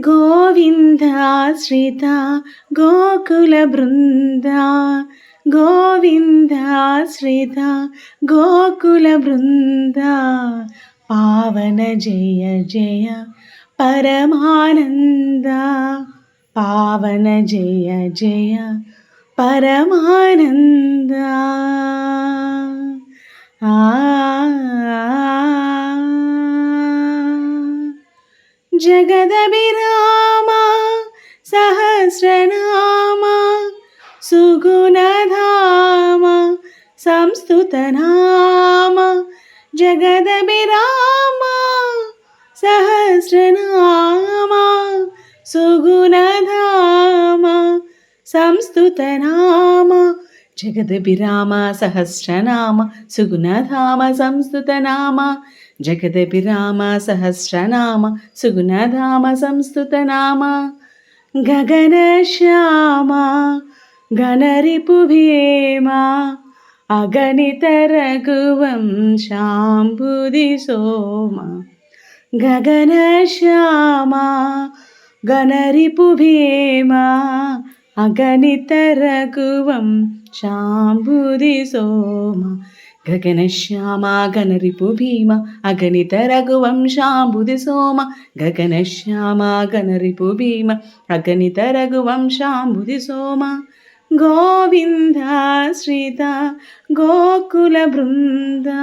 गोविन्दाश्रित गोकुलवृन्दा गोविन्दाश्रित गोकुलवृन्दा पावन जय जय परमानन्दा पावन जय जय परमानन्दा जगदभिराम सहस्रनाम सुगुणधाम संस्तुतनाम जगदभिराम सहस्रनाम सुगुणधाम संस्तुतनाम जगदभिराम सहस्रनाम सुगुणधाम संस्तुतनाम जगदभिराम सहस्रनाम सुगुणधाम संस्तुतनाम गगनश्याम गणरिपुभीमा अगणित रघुवंशाम्बुधिसोम गगनश्याम गणरिपुभीमा अगणित रघुवंशाम्बुधिसोम गगनश्याम गणरिपुभीम अगणित रघुवंशाम्बुधिसोम गगनश्याम गणरिपुभीम अगणित रघुवंशाम्बुधिसोम गोविन्दाश्रित गोकुलवृन्दा।